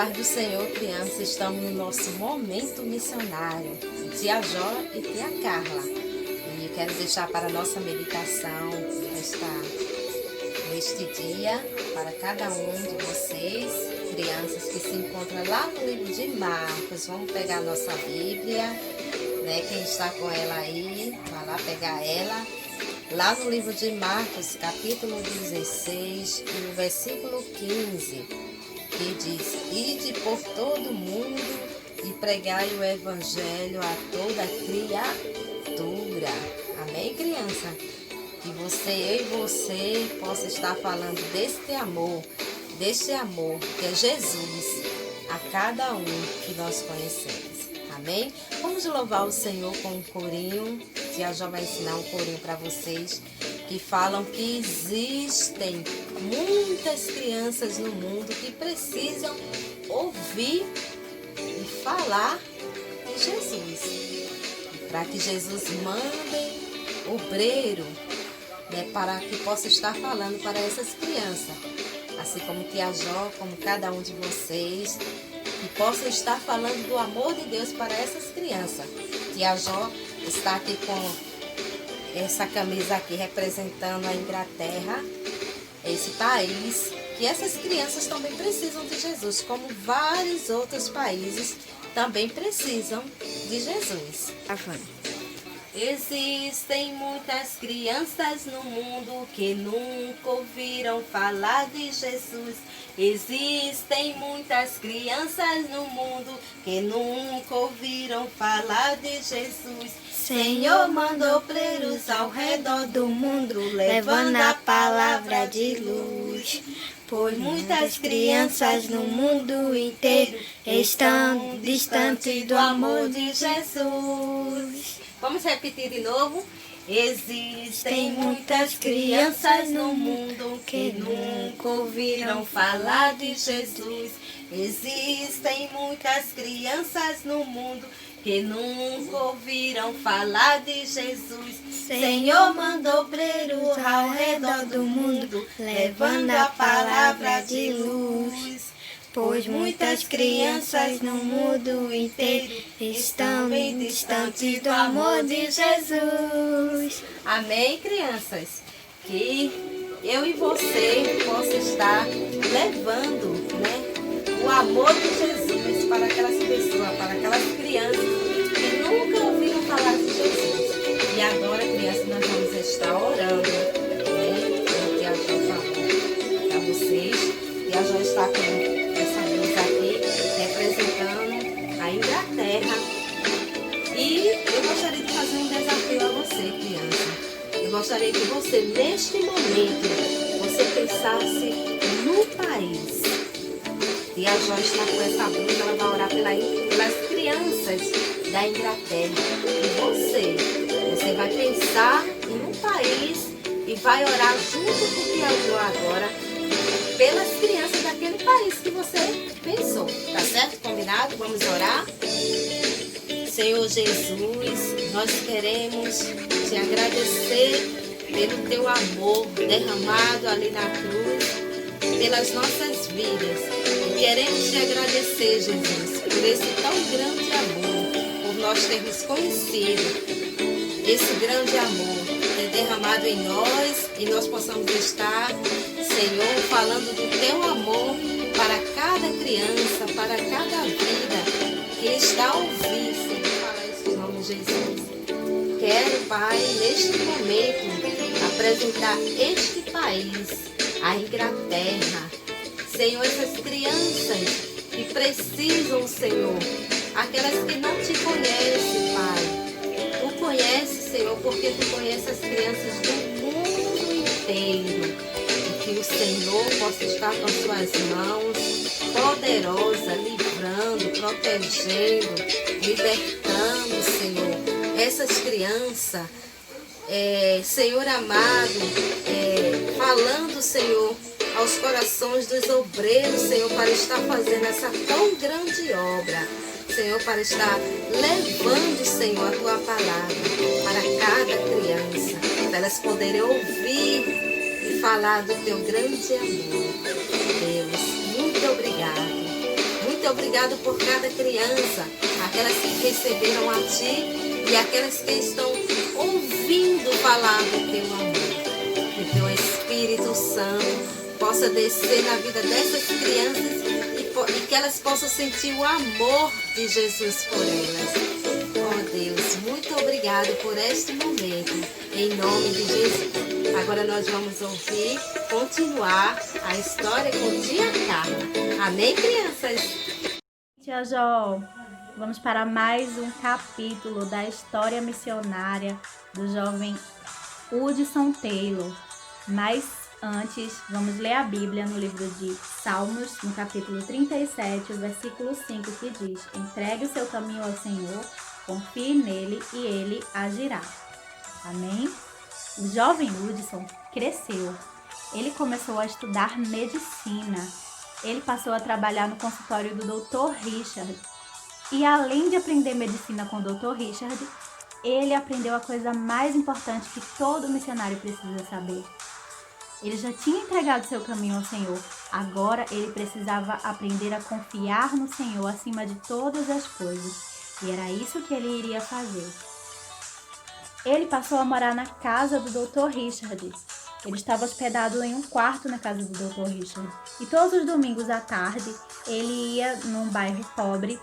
paz do Senhor, crianças, estamos no nosso momento missionário, tia Jó e tia Carla. E eu quero deixar para a nossa meditação neste dia, para cada um de vocês, crianças que se encontram lá no livro de Marcos. Vamos pegar a nossa Bíblia, né? Quem está com ela aí, vai lá pegar ela. Lá no livro de Marcos, capítulo 16, e o versículo 15, que diz: Ide por todo mundo e pregai o evangelho a toda criatura. Amém, criança? Que eu e você possa estar falando deste amor que é Jesus a cada um que nós conhecemos. Amém? Vamos louvar o Senhor com um corinho. Tia Jó vai ensinar um corinho para vocês que falam que existem muitas crianças no mundo que precisam ouvir e falar de Jesus. Para que Jesus mande obreiro, né, para que possa estar falando para essas crianças. Assim como tia Jó, como cada um de vocês, que possa estar falando do amor de Deus para essas crianças. Tia Jó está aqui com essa camisa aqui representando a Inglaterra, esse país, que essas crianças também precisam de Jesus, como vários outros países também precisam de Jesus. Existem muitas crianças no mundo que nunca ouviram falar de Jesus. Existem muitas crianças no mundo que nunca ouviram falar de Jesus. Senhor mandou obreiros ao redor do mundo, levando a palavra de luz. Pois muitas crianças no mundo inteiro estão distantes do amor de Jesus. Vamos repetir de novo? Existem muitas crianças no mundo que nunca ouviram falar de Jesus. Existem muitas crianças no mundo que nunca ouviram falar de Jesus. Senhor mandou obreiros ao redor do mundo, levando a palavra de luz. Pois muitas crianças no mundo inteiro estão bem distantes do amor de Jesus. Amém, crianças? Que eu e você possa estar levando, né, o amor de Jesus para aquelas pessoas, para aquelas crianças que nunca ouviram falar de Jesus. E agora, crianças, nós vamos estar orando, né? Como que a Jó falou para vocês. E a Jó está com essa blusa aqui representando a Inglaterra. E eu gostaria de fazer um desafio a você, criança. Eu gostaria que você, neste momento, você pensasse no país. E a Jó está com essa blusa, ela vai orar pelas crianças da Inglaterra. E você vai pensar em um país e vai orar junto com o Tia Jó agora pelas crianças daquele país que você pensou. Tá certo? Combinado? Vamos orar? Senhor Jesus, nós queremos te agradecer pelo teu amor derramado ali na cruz, pelas nossas vidas. E queremos te agradecer, Jesus, por esse tão grande amor, por nós termos conhecido esse grande amor ter derramado em nós e nós possamos estar, Senhor, falando do teu amor para cada criança, para cada vida que está a ouvir, Senhor, falar esse nome de Jesus. Quero, Pai, neste momento, apresentar este país, a Inglaterra. Senhor, essas crianças que precisam, Senhor, aquelas que não te conhecem, Pai. Tu conheces, Senhor, porque Tu conheces as crianças do mundo inteiro. E que o Senhor possa estar com as Suas mãos poderosa, livrando, protegendo, libertando, Senhor, essas crianças. Senhor amado, falando, Senhor, aos corações dos obreiros, Senhor, para estar fazendo essa tão grande obra. Senhor, para estar levando, Senhor, a Tua palavra para cada criança, para elas poderem ouvir e falar do Teu grande amor. Deus, muito obrigado. Muito Muito obrigado por cada criança, aquelas que receberam a Ti e aquelas que estão ouvindo falar do Teu amor. Que Teu Espírito Santo possa descer na vida dessas crianças e que elas possam sentir o amor de Jesus por elas. Oh Deus, muito obrigado por este momento, em nome de Jesus. Agora nós vamos continuar a história com Tia Carla. Amém, crianças? Tia Jó, vamos para mais um capítulo da história missionária do jovem Hudson Taylor. Mas antes, vamos ler a Bíblia no livro de Salmos, no capítulo 37, o versículo 5, que diz: entregue o seu caminho ao Senhor, confie nele e ele agirá. Amém? O jovem Hudson cresceu. Ele começou a estudar medicina. Ele passou a trabalhar no consultório do Dr. Richard. E além de aprender medicina com o Dr. Richard, ele aprendeu a coisa mais importante que todo missionário precisa saber. Ele já tinha entregado seu caminho ao Senhor. Agora ele precisava aprender a confiar no Senhor acima de todas as coisas. E era isso que ele iria fazer. Ele passou a morar na casa do Dr. Richard. Ele estava hospedado em um quarto na casa do Dr. Richard. E todos os domingos à tarde, ele ia num bairro pobre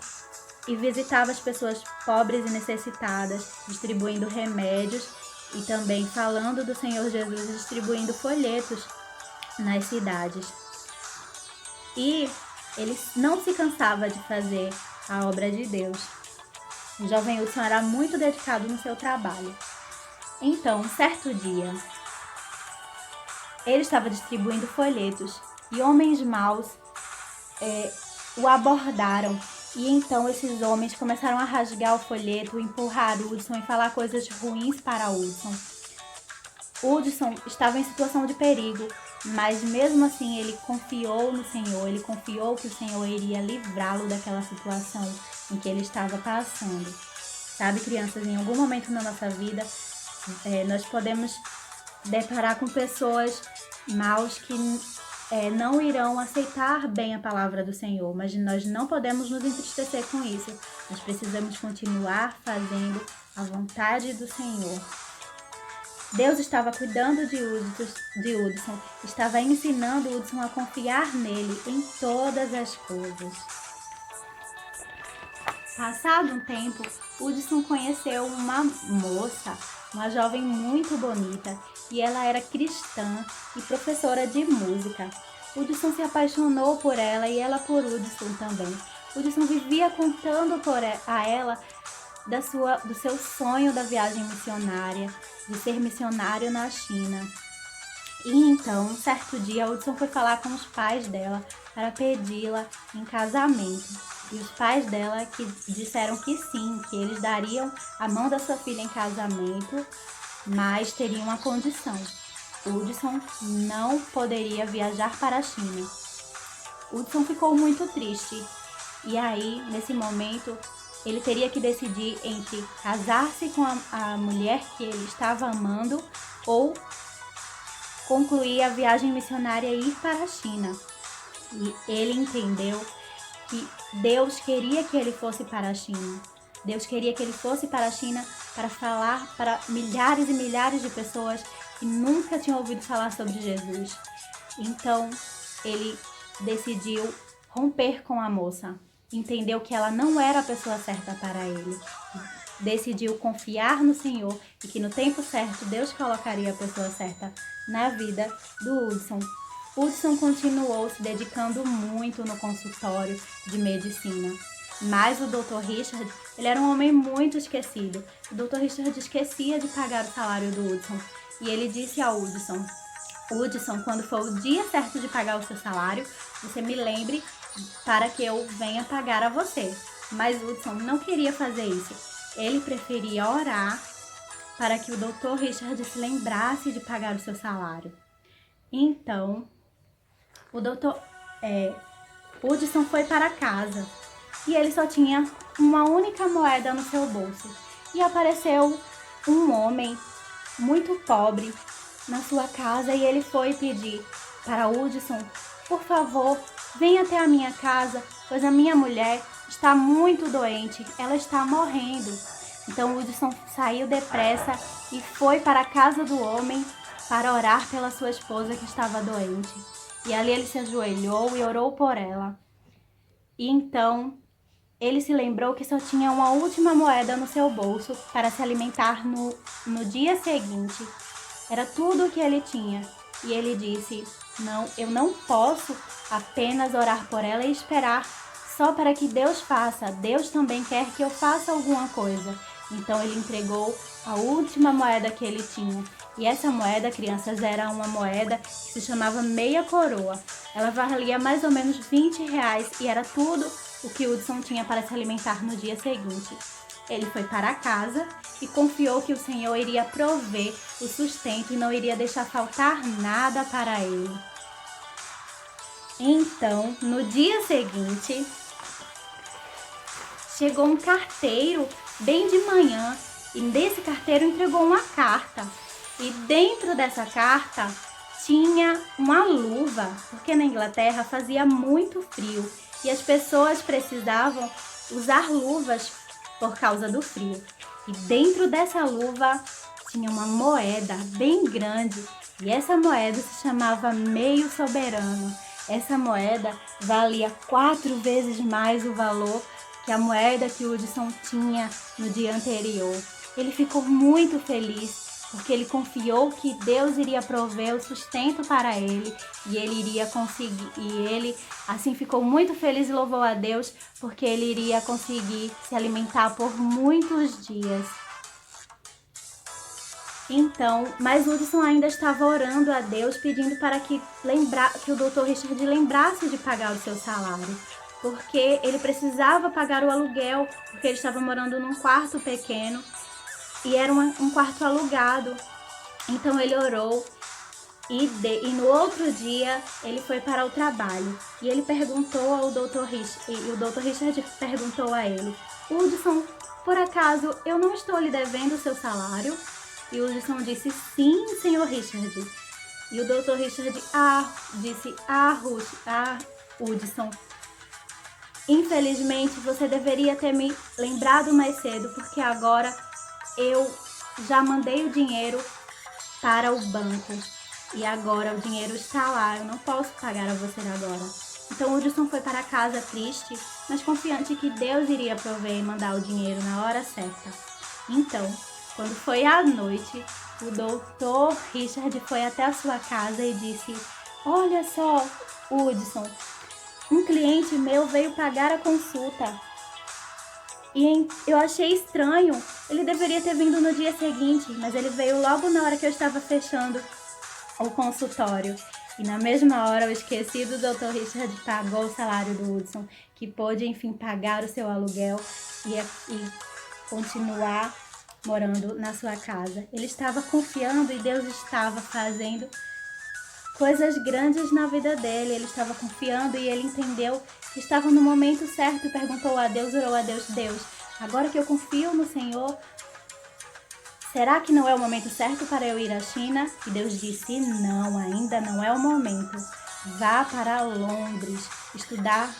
e visitava as pessoas pobres e necessitadas, distribuindo remédios e também falando do Senhor Jesus, distribuindo folhetos nas cidades. E ele não se cansava de fazer a obra de Deus. O jovem Hudson era muito dedicado no seu trabalho. Então, certo dia, ele estava distribuindo folhetos e homens maus o abordaram. E então esses homens começaram a rasgar o folheto, empurrar Hudson e falar coisas ruins para Hudson. Hudson estava em situação de perigo, mas mesmo assim ele confiou no Senhor, ele confiou que o Senhor iria livrá-lo daquela situação em que ele estava passando. Sabe, crianças, em algum momento na nossa vida, nós podemos deparar com pessoas maus que não irão aceitar bem a palavra do Senhor, mas nós não podemos nos entristecer com isso. Nós precisamos continuar fazendo a vontade do Senhor. Deus estava cuidando de Hudson, estava ensinando Hudson a confiar nele em todas as coisas. Passado um tempo, Hudson conheceu uma moça, uma jovem muito bonita, e ela era cristã e professora de música. Hudson se apaixonou por ela e ela por Hudson também. Hudson vivia contando a ela do seu sonho da viagem missionária, de ser missionário na China. E então, certo dia, Hudson foi falar com os pais dela para pedi-la em casamento. E os pais dela que disseram que sim, que eles dariam a mão da sua filha em casamento, mas teriam uma condição: Hudson não poderia viajar para a China. Hudson ficou muito triste. E aí, nesse momento, ele teria que decidir entre casar-se com a mulher que ele estava amando ou concluir a viagem missionária e ir para a China. E ele entendeu que Deus queria que ele fosse para a China. Deus queria que ele fosse para a China para falar para milhares e milhares de pessoas que nunca tinham ouvido falar sobre Jesus. Então, ele decidiu romper com a moça. Entendeu que ela não era a pessoa certa para ele. Decidiu confiar no Senhor e que no tempo certo Deus colocaria a pessoa certa na vida do Hudson. Hudson continuou se dedicando muito no consultório de medicina. Mas o Dr. Richard, ele era um homem muito esquecido. O Dr. Richard esquecia de pagar o salário do Hudson. E ele disse ao Hudson: Hudson, quando for o dia certo de pagar o seu salário, você me lembre para que eu venha pagar a você. Mas Hudson não queria fazer isso. Ele preferia orar para que o Dr. Richard se lembrasse de pagar o seu salário. Então, o Hudson foi para casa e ele só tinha uma única moeda no seu bolso. E apareceu um homem muito pobre na sua casa e ele foi pedir para Hudson: por favor, venha até a minha casa, pois a minha mulher está muito doente, ela está morrendo. Então Hudson saiu depressa e foi para a casa do homem para orar pela sua esposa que estava doente. E ali ele se ajoelhou e orou por ela. E então ele se lembrou que só tinha uma última moeda no seu bolso para se alimentar no dia seguinte. Era tudo o que ele tinha. E ele disse: não, eu não posso apenas orar por ela e esperar só para que Deus faça. Deus também quer que eu faça alguma coisa. Então ele entregou a última moeda que ele tinha. E essa moeda, crianças, era uma moeda que se chamava meia coroa. Ela valia mais ou menos R$ 20 e era tudo o que Hudson tinha para se alimentar no dia seguinte. Ele foi para casa e confiou que o Senhor iria prover o sustento e não iria deixar faltar nada para ele. Então, no dia seguinte, chegou um carteiro bem de manhã e desse carteiro entregou uma carta. E dentro dessa carta tinha uma luva, porque na Inglaterra fazia muito frio e as pessoas precisavam usar luvas por causa do frio. E dentro dessa luva tinha uma moeda bem grande e essa moeda se chamava meio soberano. Essa moeda valia 4 vezes mais o valor que a moeda que Hudson tinha no dia anterior. Ele ficou muito feliz porque ele confiou que Deus iria prover o sustento para ele e ele iria conseguir. E ele assim ficou muito feliz e louvou a Deus porque ele iria conseguir se alimentar por muitos dias. Então, mas Hudson ainda estava orando a Deus, pedindo para que o Dr. Richard lembrasse de pagar o seu salário, porque ele precisava pagar o aluguel, porque ele estava morando num quarto pequeno e era um quarto alugado. Então ele orou e no outro dia ele foi para o trabalho e ele perguntou ao Dr. Richard, e o Dr. Richard perguntou a ele: Hudson, por acaso eu não estou lhe devendo o seu salário? E o Hudson disse: sim, senhor Richard. E o Dr. Richard disse: Hudson, infelizmente você deveria ter me lembrado mais cedo, porque agora eu já mandei o dinheiro para o banco e agora o dinheiro está lá, eu não posso pagar a você agora. Então Hudson foi para casa triste, mas confiante que Deus iria prover e mandar o dinheiro na hora certa. Então, quando foi à noite, o Dr. Richard foi até a sua casa e disse: olha só, Hudson, um cliente meu veio pagar a consulta. E eu achei estranho, ele deveria ter vindo no dia seguinte, mas ele veio logo na hora que eu estava fechando o consultório. E na mesma hora o esquecido Dr. Richard pagou o salário do Hudson, que pôde enfim pagar o seu aluguel e continuar morando na sua casa. Ele estava confiando e Deus estava fazendo coisas grandes na vida dele. Ele estava confiando e ele entendeu que estava no momento certo e perguntou a Deus, orou a Deus: Deus, agora que eu confio no Senhor, será que não é o momento certo para eu ir à China? E Deus disse: não, ainda não é o momento. Vá para Londres estudar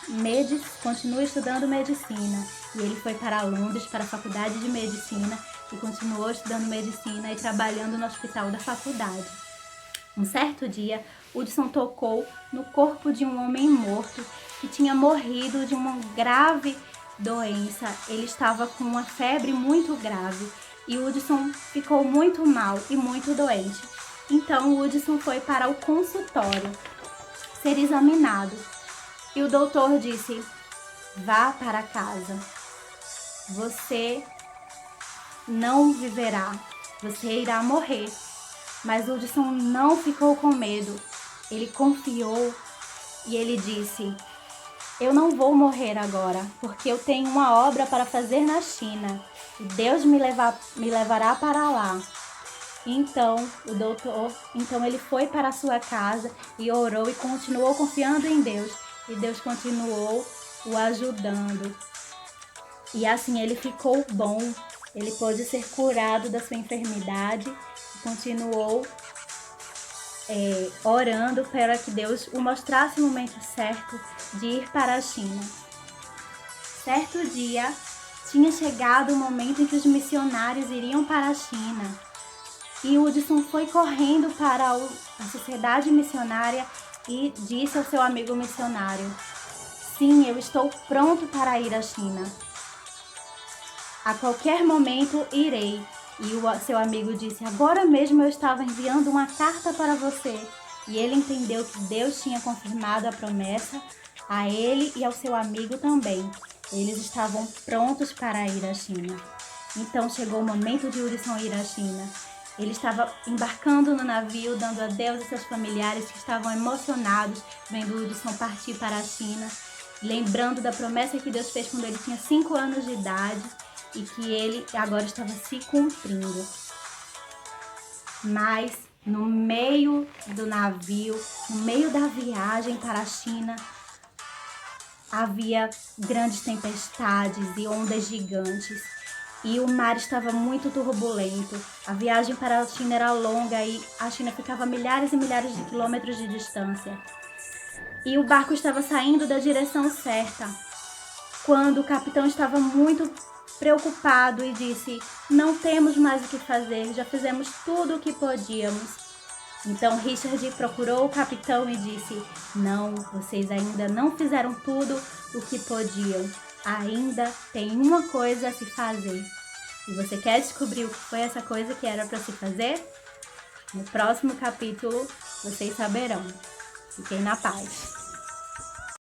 continue estudando medicina. E ele foi para Londres, para a faculdade de medicina, e continuou estudando medicina e trabalhando no hospital da faculdade. Um certo dia, Hudson tocou no corpo de um homem morto que tinha morrido de uma grave doença. Ele estava com uma febre muito grave e Hudson ficou muito mal e muito doente. Então Hudson foi para o consultório ser examinado e o doutor disse: vá para casa, você não viverá, você irá morrer. Mas Hudson não ficou com medo, ele confiou e ele disse: eu não vou morrer agora, porque eu tenho uma obra para fazer na China e Deus me levará para lá. Então ele foi para a sua casa e orou e continuou confiando em Deus, e Deus continuou o ajudando. E assim ele ficou bom, ele pôde ser curado da sua enfermidade e continuou orando para que Deus o mostrasse o momento certo de ir para a China. Certo dia, tinha chegado o momento em que os missionários iriam para a China. E Hudson foi correndo para a sociedade missionária e disse ao seu amigo missionário: sim, eu estou pronto para ir à China. A qualquer momento irei. E o seu amigo disse: agora mesmo eu estava enviando uma carta para você. E ele entendeu que Deus tinha confirmado a promessa a ele e ao seu amigo também. Eles estavam prontos para ir à China. Então chegou o momento de Hudson ir à China. Ele estava embarcando no navio, dando adeus a seus familiares que estavam emocionados vendo Hudson partir para a China, lembrando da promessa que Deus fez quando ele tinha 5 anos de idade e que ele agora estava se cumprindo. Mas no meio do navio, no meio da viagem para a China, havia grandes tempestades e ondas gigantes. E o mar estava muito turbulento. A viagem para a China era longa e a China ficava a milhares e milhares de quilômetros de distância. E o barco estava saindo da direção certa, quando o capitão estava muito preocupado e disse: não temos mais o que fazer, já fizemos tudo o que podíamos. Então Richard procurou o capitão e disse: não, vocês ainda não fizeram tudo o que podiam. Ainda tem uma coisa a se fazer. E você quer descobrir o que foi essa coisa que era para se fazer? No próximo capítulo vocês saberão. Fiquem na paz.